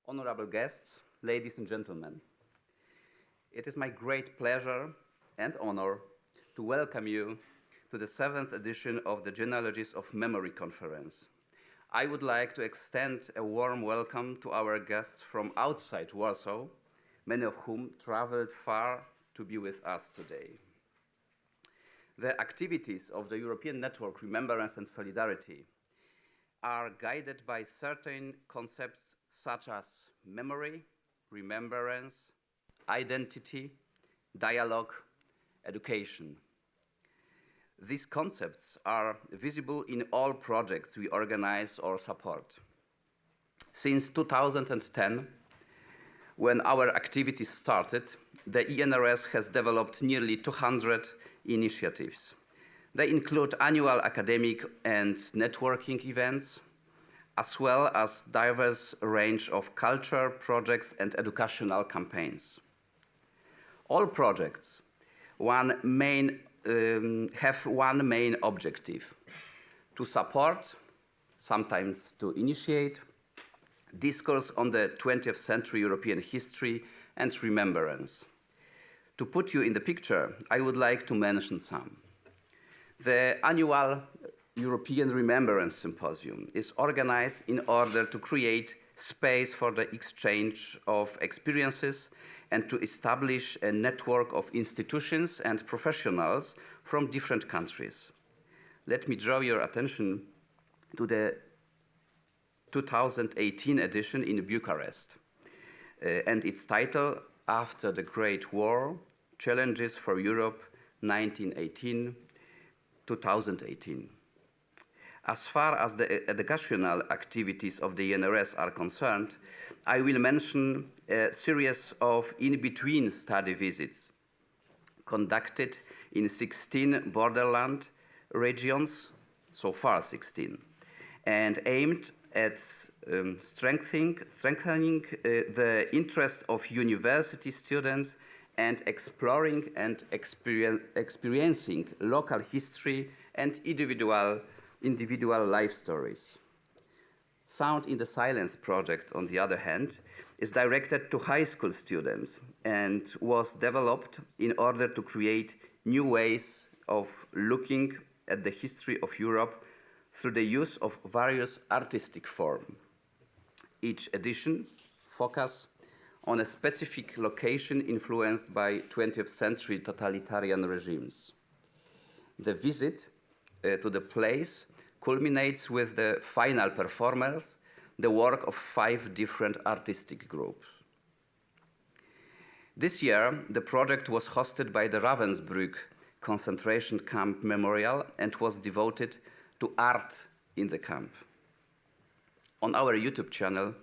Honorable guests, ladies and gentlemen, it is my great pleasure and honor to welcome you to the 7th edition of the Genealogies of Memory conference. I would like to extend a warm welcome to our guests from outside Warsaw, many of whom traveled far to be with us today. The activities of the European Network Remembrance and Solidarity are guided by certain concepts such as memory, remembrance, identity, dialogue, education. These concepts are visible in all projects we organize or support. Since 2010, when our activities started, the ENRS has developed nearly 200 initiatives. They include annual academic and networking events, as well as diverse range of culture projects and educational campaigns. All projects have one main objective: to support, sometimes to initiate, discourse on the 20th century European history and remembrance. To put you in the picture, I would like to mention some. The annual European Remembrance Symposium is organized in order to create space for the exchange of experiences and to establish a network of institutions and professionals from different countries. Let me draw your attention to the 2018 edition in Bucharest and its title, After the Great War, Challenges for Europe 1918-2018. As far as the educational activities of the ENRS are concerned, I will mention a series of in-between study visits conducted in 16 borderland regions, so far 16, and aimed at strengthening the interest of university students and exploring and experiencing local history and individual life stories. Sound in the Silence project, on the other hand, is directed to high school students and was developed in order to create new ways of looking at the history of Europe through the use of various artistic forms. Each edition focuses on a specific location influenced by 20th century totalitarian regimes. The visit to the place culminates with the final performance, the work of 5 different artistic groups. This year, the project was hosted by the Ravensbrück concentration camp memorial and was devoted to art in the camp. On our YouTube channel,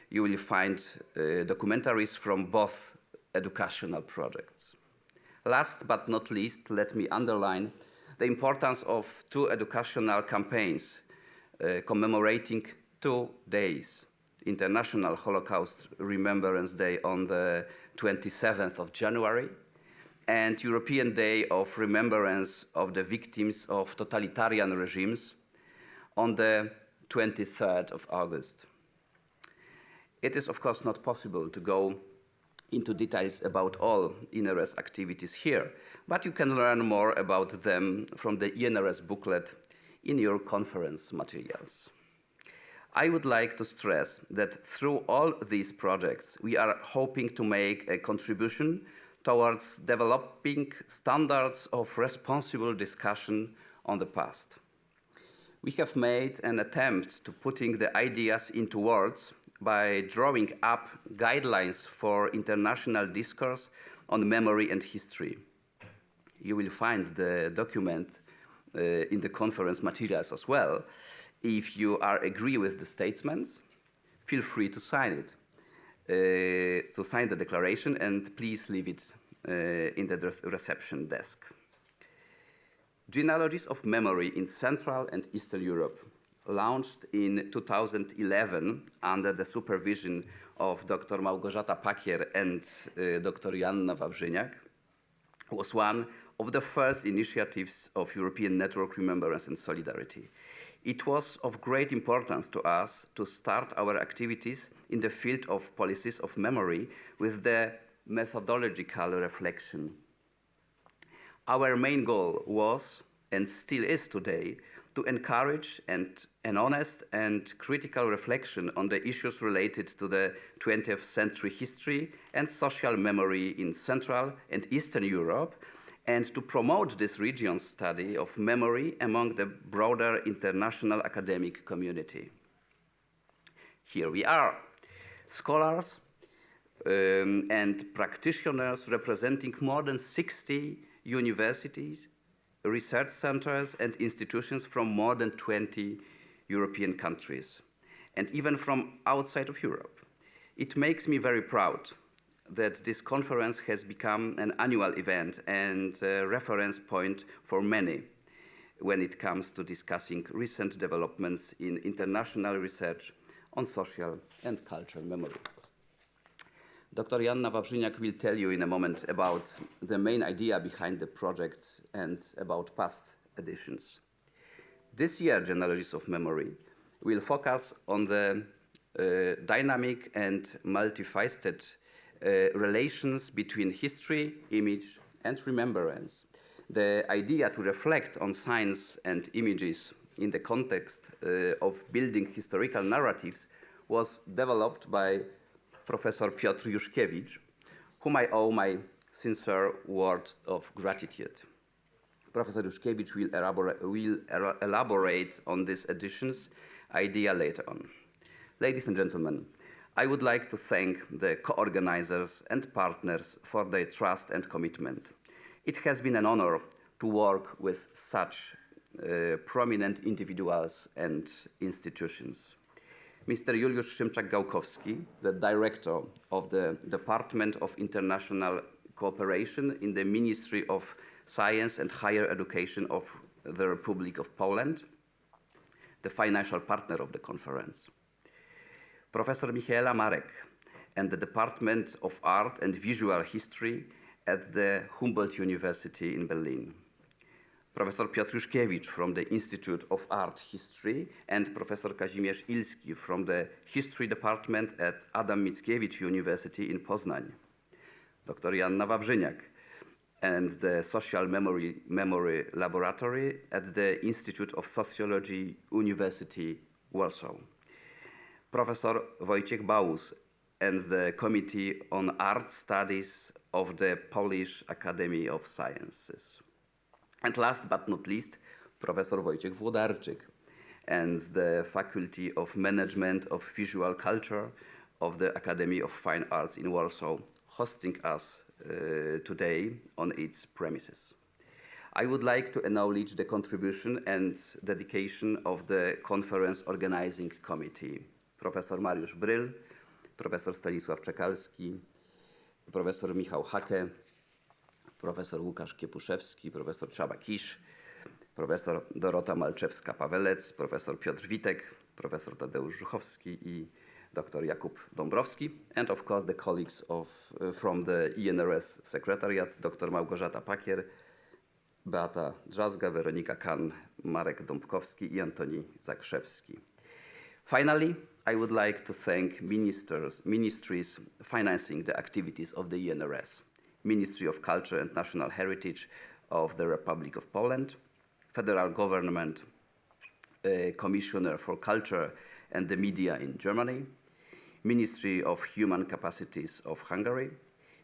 you will find documentaries from both educational projects. Last but not least, let me underline the importance of 2 educational campaigns commemorating 2 days: International Holocaust Remembrance Day on the 27th of January and European Day of Remembrance of the Victims of Totalitarian Regimes on the 23rd of August. It is, of course, not possible to go into details about all ENRS activities here, but you can learn more about them from the ENRS booklet in your conference materials. I would like to stress that through all these projects, we are hoping to make a contribution towards developing standards of responsible discussion on the past. We have made an attempt to putting the ideas into words by drawing up guidelines for international discourse on memory and history. You will find the document in the conference materials as well. If you agree with the statements, feel free to sign it, to sign the declaration, and please leave it in the reception desk. Genealogies of Memory in Central and Eastern Europe, launched in 2011 under the supervision of Dr. Małgorzata Pakier and Dr. Joanna Wawrzyniak, was one of the first initiatives of European Network Remembrance and Solidarity. It was of great importance to us to start our activities in the field of policies of memory with the methodological reflection. Our main goal was, and still is today, to encourage an honest and critical reflection on the issues related to the 20th century history and social memory in Central and Eastern Europe, and to promote this region's study of memory among the broader international academic community. Here we are, scholars and practitioners representing more than 60 universities, research centers and institutions from more than 20 European countries, and even from outside of Europe. It makes me very proud that this conference has become an annual event and a reference point for many when it comes to discussing recent developments in international research on social and cultural memory. Dr. Joanna Wawrzyniak will tell you in a moment about the main idea behind the project and about past editions. This year, Genealogies of Memory will focus on the dynamic and multifaceted relations between history, image, and remembrance. The idea to reflect on signs and images in the context of building historical narratives was developed by Professor Piotr Juszkiewicz, whom I owe my sincere word of gratitude. Professor Juszkiewicz will elaborate on this edition's idea later on. Ladies and gentlemen, I would like to thank the co-organizers and partners for their trust and commitment. It has been an honor to work with such prominent individuals and institutions. Mr. Juliusz Szymczak-Gałkowski, the director of the Department of International Cooperation in the Ministry of Science and Higher Education of the Republic of Poland, the financial partner of the conference. Professor Michaela Marek and the Department of Art and Visual History at the Humboldt University in Berlin. Professor Piotr Juszkiewicz from the Institute of Art History and Professor Kazimierz Ilski from the History Department at Adam Mickiewicz University in Poznań. Dr. Joanna Wawrzyniak and the Social Memory Laboratory at the Institute of Sociology, University Warsaw. Professor Wojciech Bałus and the Committee on Art Studies of the Polish Academy of Sciences. And last but not least, Professor Wojciech Włodarczyk and the Faculty of Management of Visual Culture of the Academy of Fine Arts in Warsaw, hosting us today on its premises. I would like to acknowledge the contribution and dedication of the conference organizing committee. Professor Mariusz Bryl, Professor Stanisław Czekalski, Professor Michał Hake, Professor Łukasz Kiepuszewski, Professor Csaba Kisz, Professor Dorota Malczewska-Pawelec, Professor Piotr Witek, Professor Tadeusz Żuchowski i Dr. Jakub Dąbrowski, and of course the colleagues from the INRS Secretariat, Dr. Małgorzata Pakier, Beata Drzazga, Weronika Kan, Marek Dąbkowski i Antoni Zakrzewski. Finally, I would like to thank ministries financing the activities of the INRS. Ministry of Culture and National Heritage of the Republic of Poland, Federal Government Commissioner for Culture and the Media in Germany, Ministry of Human Capacities of Hungary,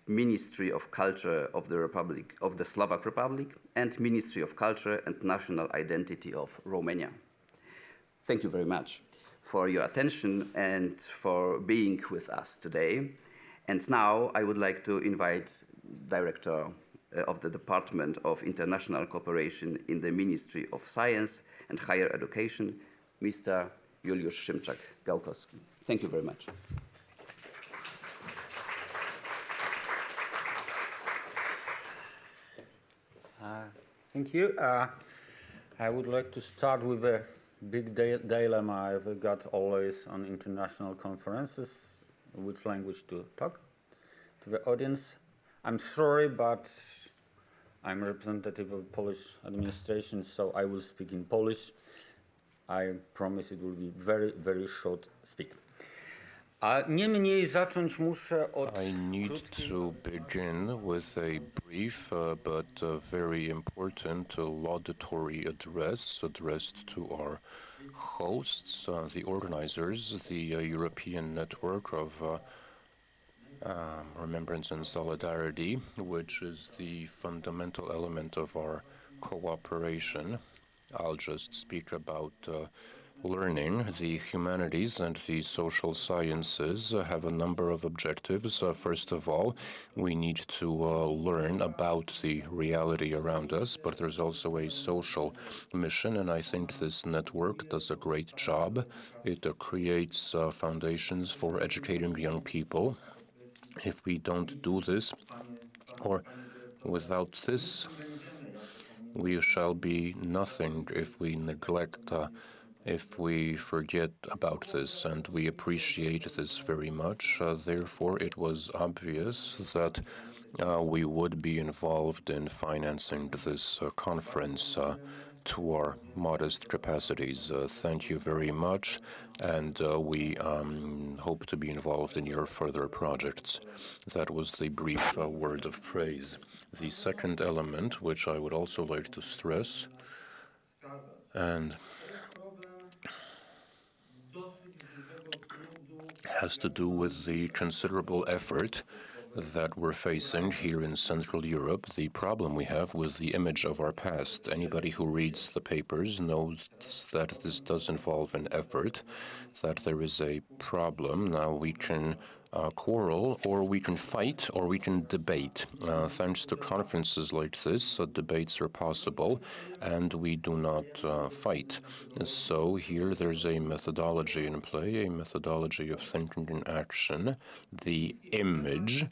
Ministry of Culture of the Slovak Republic, and Ministry of Culture and National Identity of Romania. Thank you very much for your attention and for being with us today. And now I would like to invite Director of the Department of International Cooperation in the Ministry of Science and Higher Education, Mr. Juliusz Szymczak-Gałkowski. Thank you very much. Thank you. I would like to start with a big dilemma I've got always on international conferences, which language to talk to the audience. I'm sorry, but I'm a representative of Polish administration, so I will speak in Polish. I promise it will be very, very short speak. Niemniej zacząć muszę od I need to begin with a brief but very important laudatory address addressed to our hosts, the organizers, the European Network of Remembrance and Solidarity, which is the fundamental element of our cooperation. I'll just speak about learning. The humanities and the social sciences have a number of objectives. First of all, we need to learn about the reality around us, but there's also a social mission, and I think this network does a great job. It creates foundations for educating young people. If we don't do this, or without this, we shall be nothing if we neglect, if we forget about this, and we appreciate this very much. Therefore, it was obvious that we would be involved in financing this conference to our modest capacities. Thank you very much, and we hope to be involved in your further projects. That was the brief word of praise. The second element, which I would also like to stress, and has to do with the considerable effort that we're facing here in Central Europe, the problem we have with the image of our past. Anybody who reads the papers knows that this does involve an effort, that there is a problem. Now we can quarrel, or we can fight, or we can debate. Thanks to conferences like this, debates are possible, and we do not fight. So here there's a methodology in play, a methodology of thinking and action. The image,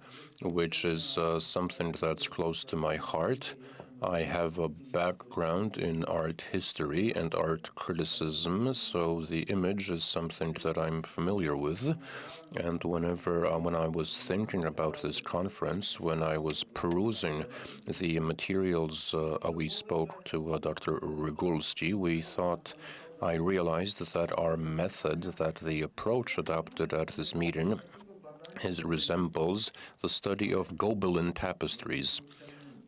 which is something that's close to my heart. I have a background in art history and art criticism, so the image is something that I'm familiar with. And when I was thinking about this conference, when I was perusing the materials, we spoke to Dr. Rogulski, I realized that our method, that the approach adopted at this meeting, resembles the study of Gobelin tapestries.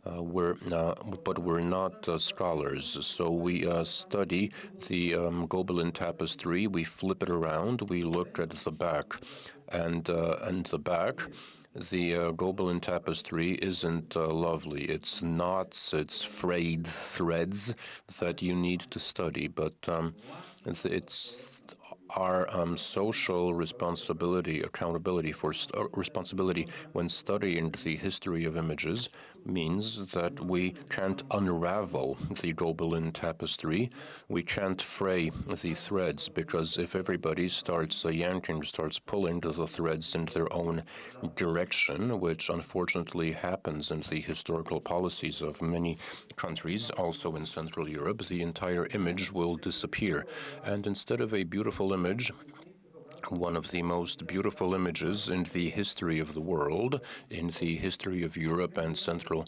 But we're not scholars, so we study the Gobelin tapestry, we flip it around, we look at the back, and the back, the Gobelin tapestry isn't lovely. It's knots, it's frayed threads that you need to study, but it's our social responsibility, accountability for responsibility when studying the history of images means that we can't unravel the Gobelin tapestry, we can't fray the threads, because if everybody starts yanking, starts pulling the threads in their own direction, which unfortunately happens in the historical policies of many countries, also in Central Europe, the entire image will disappear. And instead of a beautiful image, one of the most beautiful images in the history of the world, in the history of Europe and Central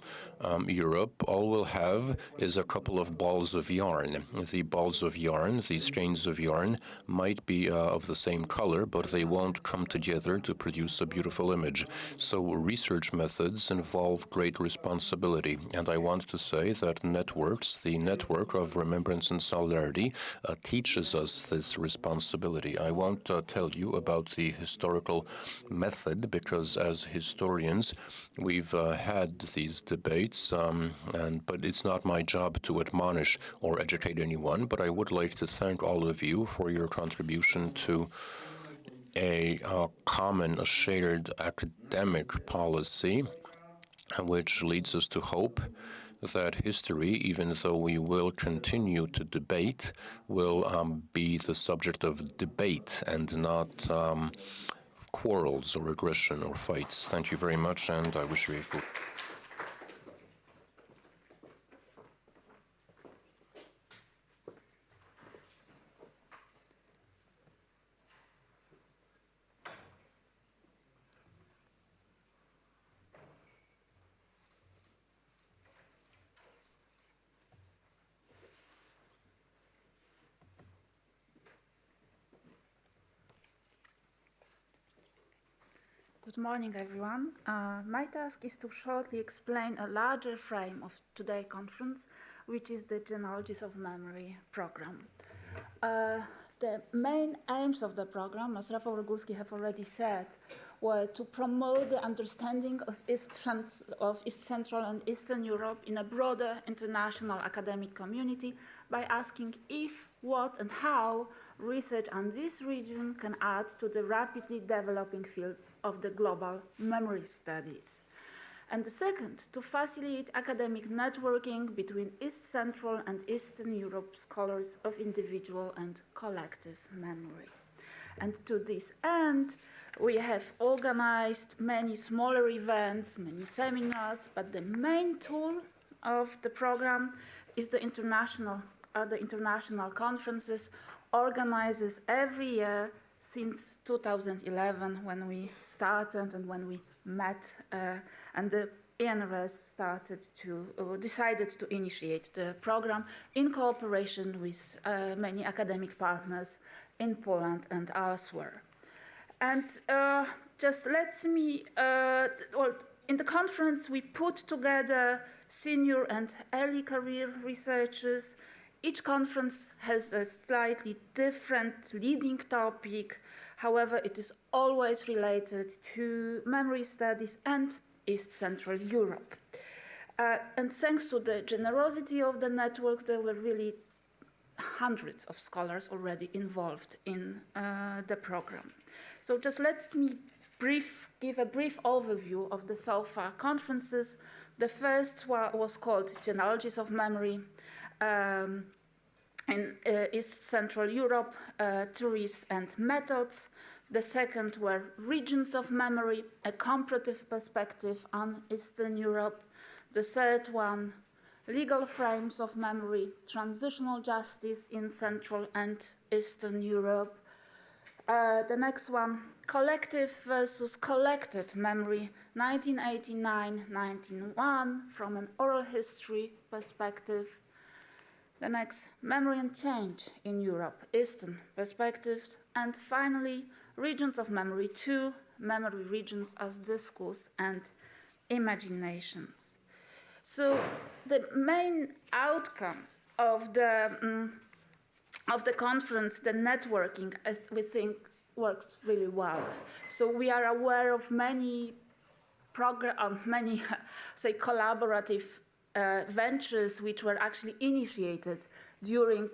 Europe, all we'll have is a couple of balls of yarn. The balls of yarn, these skeins of yarn, might be of the same color, but they won't come together to produce a beautiful image. So research methods involve great responsibility, and I want to say that networks, the network of Remembrance and Solidarity, teaches us this responsibility. I won't tell you about the historical method, because as historians we've had these debates, but it's not my job to admonish or educate anyone. But I would like to thank all of you for your contribution to a common, a shared academic policy, which leads us to hope that history, even though we will continue to debate, will be the subject of debate and not quarrels or aggression or fights. Thank you very much, and I wish you a full... Good morning, everyone. My task is to shortly explain a larger frame of today's conference, which is the Genealogies of Memory program. The main aims of the program, as Rafał and Rogulski have already said, were to promote the understanding of East Central and Eastern Europe in a broader international academic community by asking if, what, and how research on this region can add to the rapidly developing field of the global memory studies. And the second, to facilitate academic networking between East Central and Eastern Europe scholars of individual and collective memory. And to this end, we have organized many smaller events, many seminars, but the main tool of the program is the international conferences organized every year since 2011, when we started and when we met, and the ENRS decided to initiate the program in cooperation with many academic partners in Poland and elsewhere. And just let me, in the conference we put together senior and early career researchers. Each conference has a slightly different leading topic. However, it is always related to memory studies and East Central Europe. And thanks to the generosity of the networks, there were really hundreds of scholars already involved in the program. So just let me give a brief overview of the so far conferences. The first was called Genealogies of Memory, in East Central Europe, Theories and Methods. The second were Regions of Memory, a comparative perspective on Eastern Europe. The third one, Legal Frames of Memory, Transitional Justice in Central and Eastern Europe. The next one, Collective versus Collected Memory, 1989-1991, from an oral history perspective. The next, Memory and Change in Europe, Eastern perspectives. And finally, Regions of Memory 2, Memory Regions as Discourse and Imaginations. So the main outcome of the conference, the networking, as we think, works really well. So we are aware of many collaborative ventures which were actually initiated during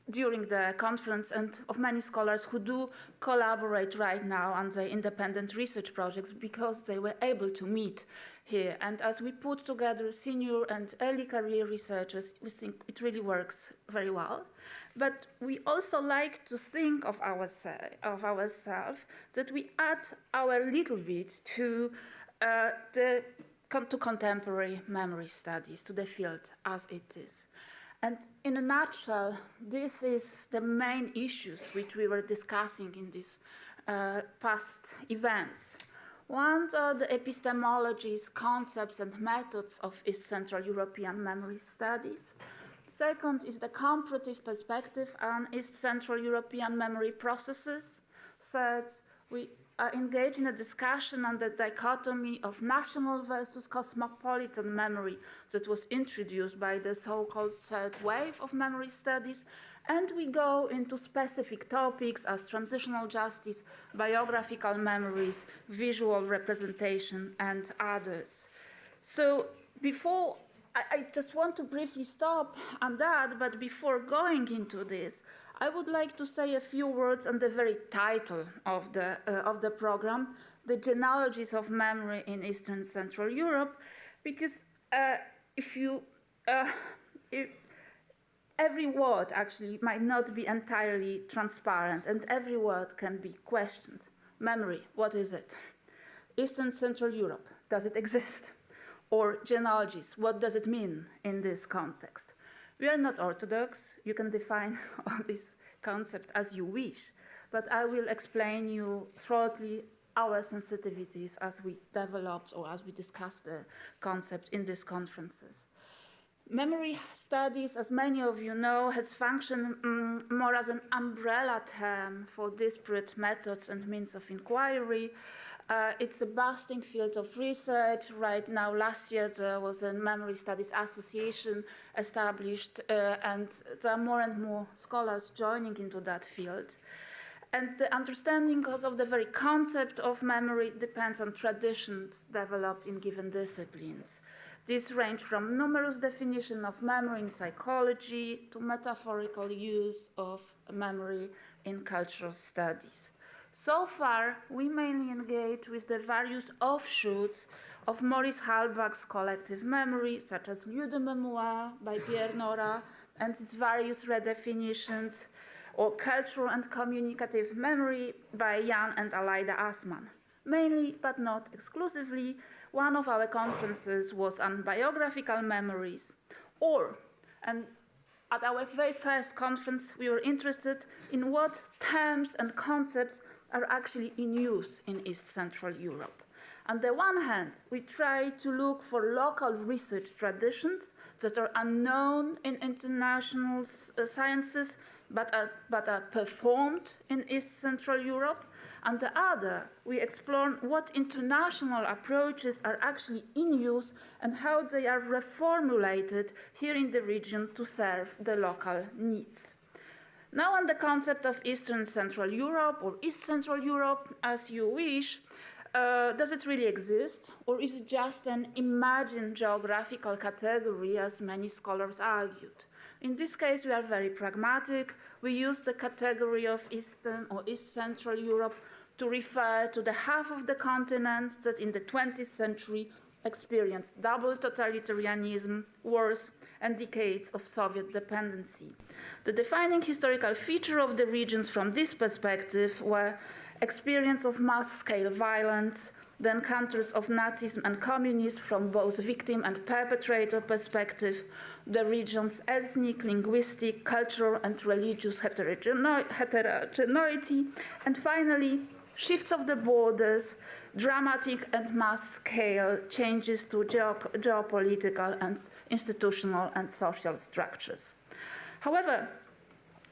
the conference, and of many scholars who do collaborate right now on the independent research projects because they were able to meet here. And as we put together senior and early career researchers, we think it really works very well. But we also like to think of ourselves that we add our little bit to contemporary memory studies, to the field as it is. And in a nutshell, this is the main issues which we were discussing in these past events. One are the epistemologies, concepts, and methods of East Central European memory studies. Second is the comparative perspective on East Central European memory processes. Third, we are engaged in a discussion on the dichotomy of national versus cosmopolitan memory that was introduced by the so-called third wave of memory studies. And we go into specific topics as transitional justice, biographical memories, visual representation, and others. So before, I just want to briefly stop on that, but before going into this, I would like to say a few words on the very title of the program, the Genealogies of Memory in Eastern Central Europe, because every word actually might not be entirely transparent, and every word can be questioned. Memory, what is it? Eastern Central Europe, does it exist? Or genealogies, what does it mean in this context? We are not orthodox. You can define all this concept as you wish, but I will explain you shortly our sensitivities as we developed or as we discussed the concept in these conferences. Memory studies, as many of you know, has functioned more as an umbrella term for disparate methods and means of inquiry. It's a bustling field of research. Right now, last year, there was a Memory Studies Association established, and there are more and more scholars joining into that field. And the understanding of the very concept of memory depends on traditions developed in given disciplines. These range from numerous definitions of memory in psychology to metaphorical use of memory in cultural studies. So far, we mainly engage with the various offshoots of Maurice Halbach's collective memory, such as Lieu de Mémoire by Pierre Nora and its various redefinitions, or cultural and communicative memory by Jan and Aleida Assmann. Mainly, but not exclusively, one of our conferences was on biographical memories, and at our very first conference, we were interested in what terms and concepts are actually in use in East Central Europe. On the one hand, we try to look for local research traditions that are unknown in international sciences, but are performed in East Central Europe. On the other, we explore what international approaches are actually in use and how they are reformulated here in the region to serve the local needs. Now on the concept of Eastern Central Europe, or East Central Europe, as you wish, does it really exist, or is it just an imagined geographical category, as many scholars argued? In this case, we are very pragmatic. We use the category of Eastern or East Central Europe to refer to the half of the continent that in the 20th century experienced double totalitarianism, wars, and decades of Soviet dependency. The defining historical feature of the regions from this perspective were experience of mass-scale violence, the encounters of Nazism and communism from both victim and perpetrator perspective, the region's ethnic, linguistic, cultural, and religious heterogeneity, and finally, shifts of the borders, dramatic and mass-scale changes to geopolitical and institutional and social structures. However,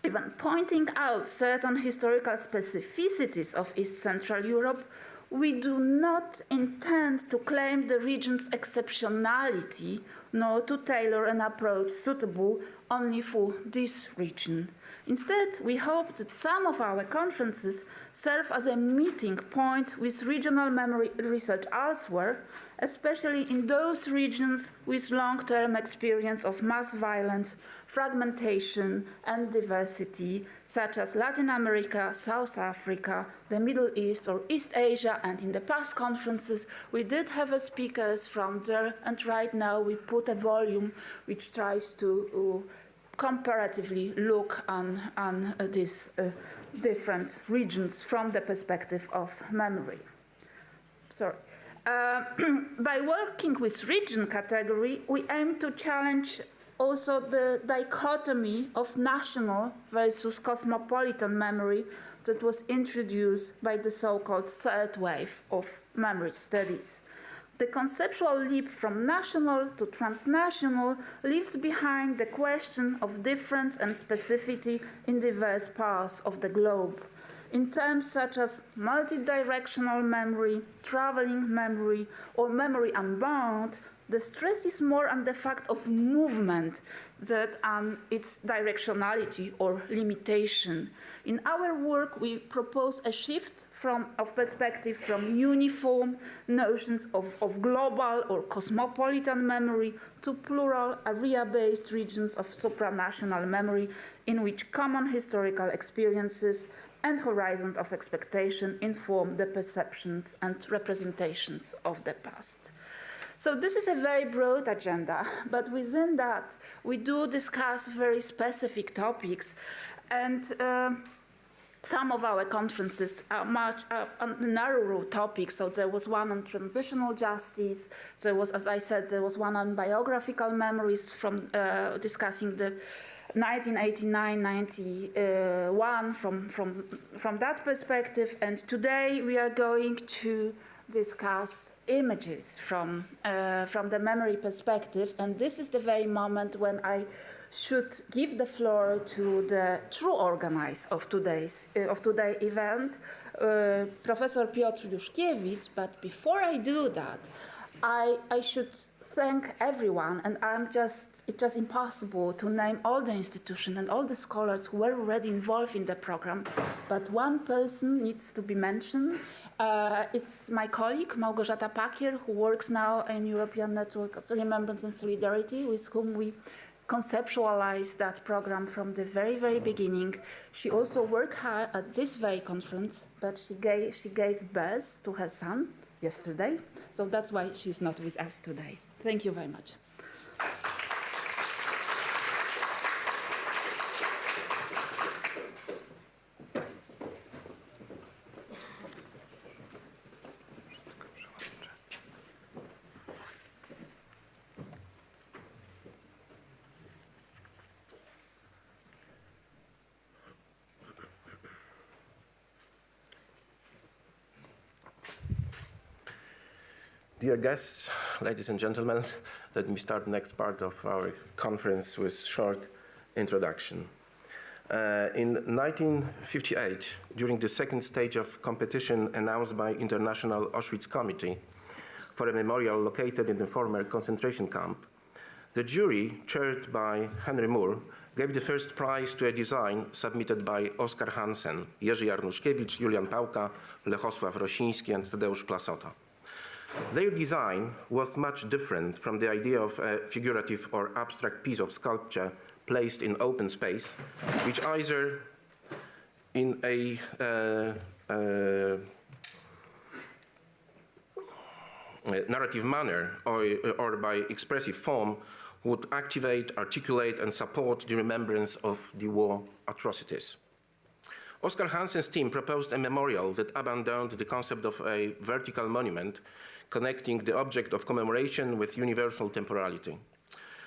even pointing out certain historical specificities of East Central Europe, we do not intend to claim the region's exceptionality, nor to tailor an approach suitable only for this region. Instead, we hope that some of our conferences serve as a meeting point with regional memory research elsewhere, especially in those regions with long-term experience of mass violence, fragmentation, and diversity, such as Latin America, South Africa, the Middle East, or East Asia. And in the past conferences, we did have speakers from there, and right now we put a volume which tries to comparatively look on these different regions from the perspective of memory. By working with region category, we aim to challenge also the dichotomy of national versus cosmopolitan memory that was introduced by the so-called third wave of memory studies. The conceptual leap from national to transnational leaves behind the question of difference and specificity in diverse parts of the globe. In terms such as multi-directional memory, traveling memory, or memory unbound, the stress is more on the fact of movement than on its directionality or limitation. In our work, we propose a shift of perspective from uniform notions of global or cosmopolitan memory to plural, area-based regions of supranational memory in which common historical experiences and horizons of expectation inform the perceptions and representations of the past. So this is a very broad agenda, but within that, we do discuss very specific topics, and some of our conferences are much narrower topics. So there was one on transitional justice. There was, as I said, there was one on biographical memories from discussing the 1989-91 from that perspective. And today we are going to discuss images from the memory perspective. And this is the very moment when I should give the floor to the true organizer of today's event, Professor Piotr Juszkiewicz. But before I do that, I should thank everyone, and it's just impossible to name all the institutions and all the scholars who were already involved in the program, but one person needs to be mentioned. It's my colleague, Małgorzata Pakier, who works now in European Network of Remembrance and Solidarity, with whom we conceptualized that program from the very, very beginning. She also worked hard at this very conference, but she gave birth to her son yesterday, so that's why she's not with us today. Thank you very much. Dear guests, ladies and gentlemen, let me start the next part of our conference with a short introduction. In 1958, during the second stage of competition announced by International Auschwitz Committee for a memorial located in the former concentration camp, the jury, chaired by Henry Moore, gave the first prize to a design submitted by Oskar Hansen, Jerzy Jarnuszkiewicz, Julian Pałka, Lechosław Rosiński, and Tadeusz Plasota. Their design was much different from the idea of a figurative or abstract piece of sculpture placed in open space, which either in a narrative manner or by expressive form would activate, articulate, and support the remembrance of the war atrocities. Oskar Hansen's team proposed a memorial that abandoned the concept of a vertical monument connecting the object of commemoration with universal temporality.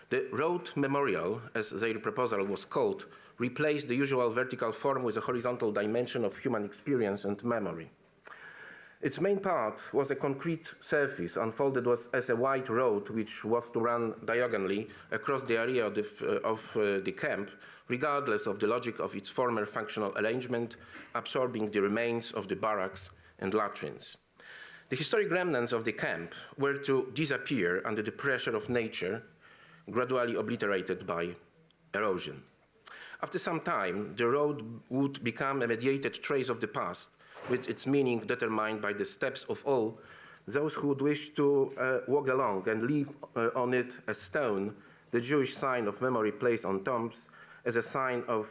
The road memorial, as their proposal was called, replaced the usual vertical form with a horizontal dimension of human experience and memory. Its main part was a concrete surface unfolded as a wide road which was to run diagonally across the area of the camp, regardless of the logic of its former functional arrangement, absorbing the remains of the barracks and latrines. The historic remnants of the camp were to disappear under the pressure of nature, gradually obliterated by erosion. After some time, the road would become a mediated trace of the past, with its meaning determined by the steps of all those who would wish to walk along and leave on it a stone, the Jewish sign of memory placed on tombs as a sign of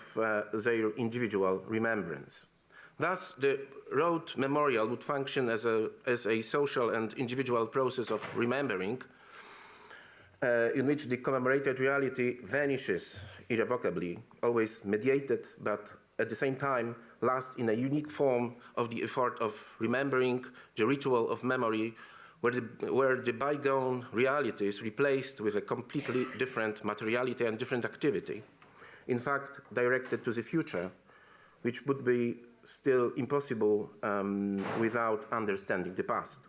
their individual remembrance. Thus, the road memorial would function as a social and individual process of remembering, in which the commemorated reality vanishes irrevocably, always mediated, but at the same time lasts in a unique form of the effort of remembering, the ritual of memory, where the bygone reality is replaced with a completely different materiality and different activity, in fact directed to the future, which would be still impossible without understanding the past.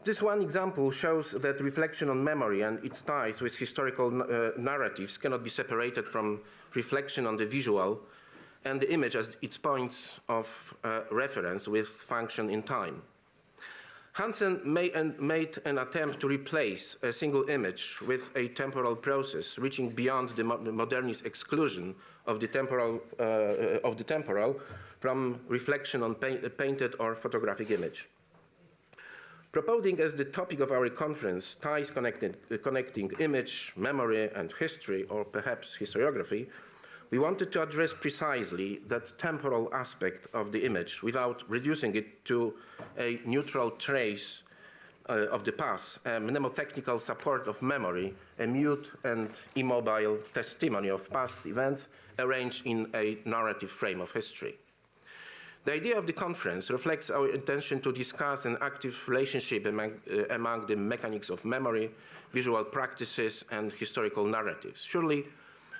This one example shows that reflection on memory and its ties with historical narratives cannot be separated from reflection on the visual and the image as its points of reference with function in time. Hansen made an attempt to replace a single image with a temporal process, reaching beyond the modernist exclusion of the temporal from reflection on painted or photographic image. Proposing as the topic of our conference ties connecting image, memory, and history, or perhaps historiography, we wanted to address precisely that temporal aspect of the image without reducing it to a neutral trace of the past, a mnemotechnical support of memory, a mute and immobile testimony of past events arranged in a narrative frame of history. The idea of the conference reflects our intention to discuss an active relationship among the mechanics of memory, visual practices, and historical narratives. Surely,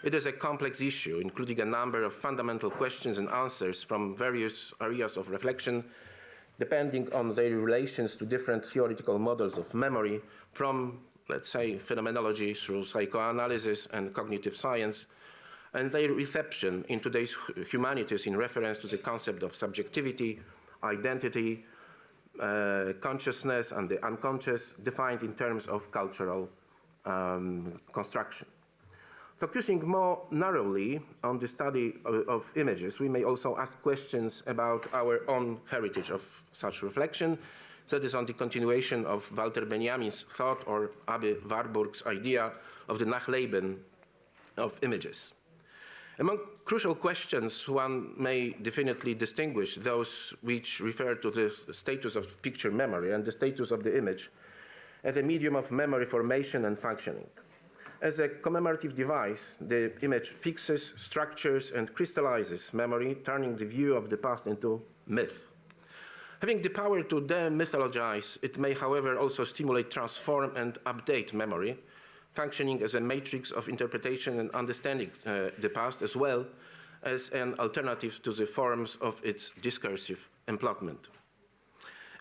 it is a complex issue, including a number of fundamental questions and answers from various areas of reflection, depending on their relations to different theoretical models of memory, from let's say, phenomenology through psychoanalysis and cognitive science, and their reception in today's humanities in reference to the concept of subjectivity, identity, consciousness, and the unconscious, defined in terms of cultural construction. Focusing more narrowly on the study of images, we may also ask questions about our own heritage of such reflection, that is on the continuation of Walter Benjamin's thought or Abbe Warburg's idea of the Nachleben of images. Among crucial questions, one may definitely distinguish those which refer to the status of picture memory and the status of the image as a medium of memory formation and functioning. As a commemorative device, the image fixes, structures, and crystallizes memory, turning the view of the past into myth. Having the power to demythologize, it may, however, also stimulate, transform, and update memory, functioning as a matrix of interpretation and understanding the past, as well as an alternative to the forms of its discursive employment.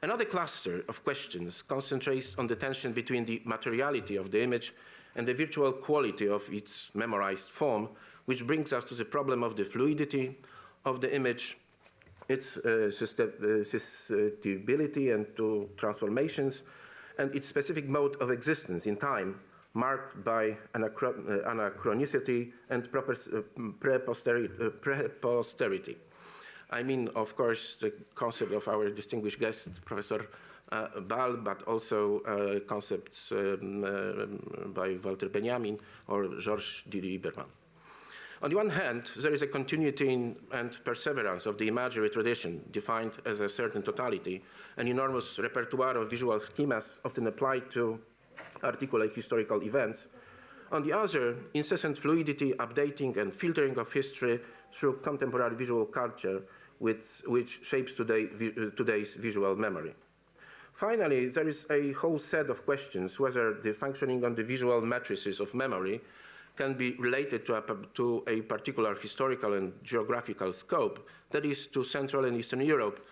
Another cluster of questions concentrates on the tension between the materiality of the image and the virtual quality of its memorized form, which brings us to the problem of the fluidity of the image, its susceptibility and to transformations, and its specific mode of existence in time, marked by anachronicity and preposterity. I mean, of course, the concept of our distinguished guest, Professor Ball, but also concepts by Walter Benjamin or Georges D. Lieberman. On the one hand, there is a continuity and perseverance of the imagery tradition, defined as a certain totality, an enormous repertoire of visual schemas often applied to articulate historical events. On the other, incessant fluidity, updating, and filtering of history through contemporary visual culture, which shapes today's visual memory. Finally, there is a whole set of questions whether the functioning on the visual matrices of memory can be related to a particular historical and geographical scope, that is, to Central and Eastern Europe,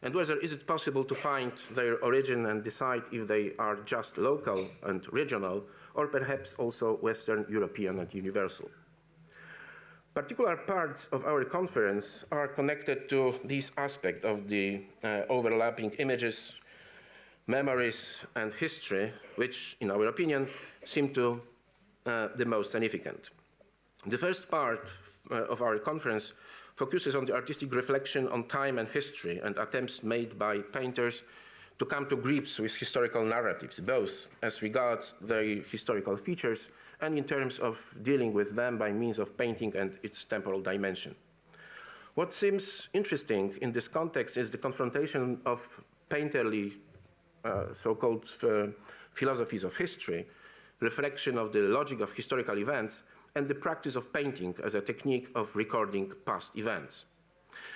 and whether is it possible to find their origin and decide if they are just local and regional, or perhaps also Western European and universal. Particular parts of our conference are connected to this aspect of the overlapping images, memories, and history, which, in our opinion, seem to the most significant. The first part of our conference focuses on the artistic reflection on time and history and attempts made by painters to come to grips with historical narratives, both as regards their historical features and in terms of dealing with them by means of painting and its temporal dimension. What seems interesting in this context is the confrontation of painterly so-called philosophies of history, reflection of the logic of historical events, and the practice of painting as a technique of recording past events.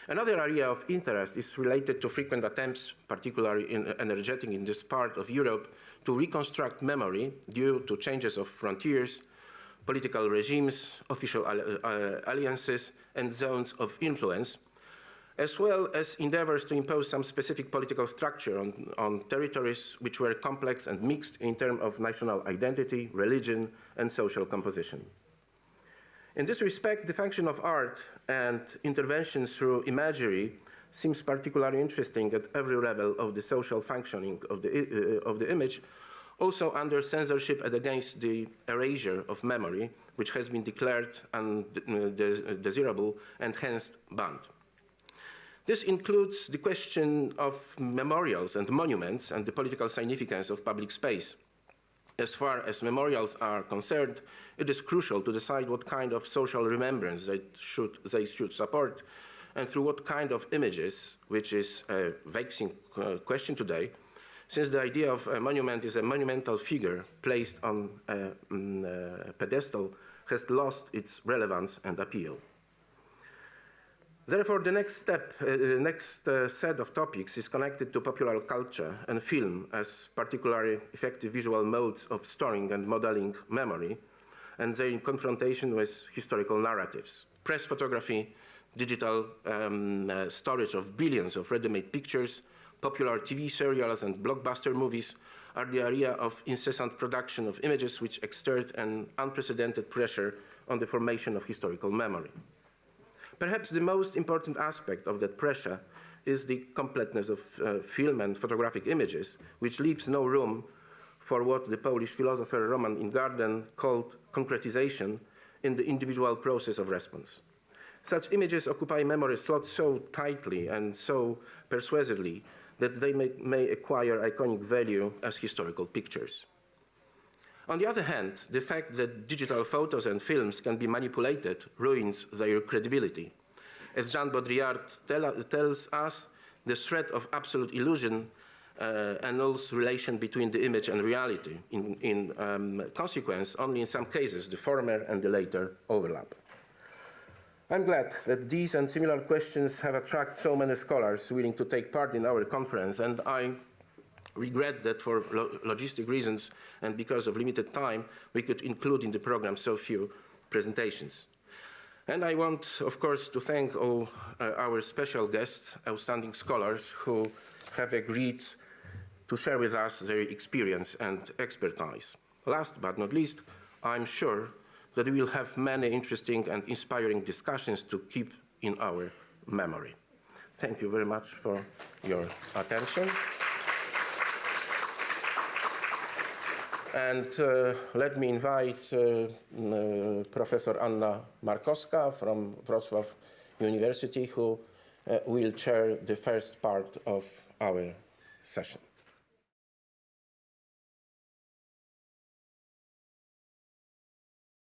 Another area of interest is related to frequent attempts, particularly energetic in this part of Europe, to reconstruct memory due to changes of frontiers, political regimes, official alliances, and zones of influence, as well as endeavors to impose some specific political structure on territories which were complex and mixed in terms of national identity, religion, and social composition. In this respect, the function of art and intervention through imagery seems particularly interesting at every level of the social functioning of the image, also under censorship and against the erasure of memory, which has been declared undesirable and hence banned. This includes the question of memorials and monuments and the political significance of public space. As far as memorials are concerned, it is crucial to decide what kind of social remembrance they should support and through what kind of images, which is a vexing question today, since the idea of a monument is a monumental figure placed on a pedestal, has lost its relevance and appeal. Therefore, the next set of topics is connected to popular culture and film as particularly effective visual modes of storing and modeling memory, and their confrontation with historical narratives. Press photography, digital storage of billions of ready-made pictures, popular TV serials and blockbuster movies are the area of incessant production of images which exert an unprecedented pressure on the formation of historical memory. Perhaps the most important aspect of that pressure is the completeness of film and photographic images, which leaves no room for what the Polish philosopher Roman Ingarden called concretization in the individual process of response. Such images occupy memory slots so tightly and so persuasively that they may acquire iconic value as historical pictures. On the other hand, the fact that digital photos and films can be manipulated ruins their credibility. As Jean Baudrillard tells us, the threat of absolute illusion annuls relation between the image and reality. In consequence, only in some cases, the former and the later overlap. I'm glad that these and similar questions have attracted so many scholars willing to take part in our conference, and I regret that for logistic reasons and because of limited time, we could include in the program so few presentations. And I want, of course, to thank all our special guests, outstanding scholars who have agreed to share with us their experience and expertise. Last but not least, I'm sure that we will have many interesting and inspiring discussions to keep in our memory. Thank you very much for your attention. And let me invite Professor Anna Markowska from Wrocław University, who will chair the first part of our session.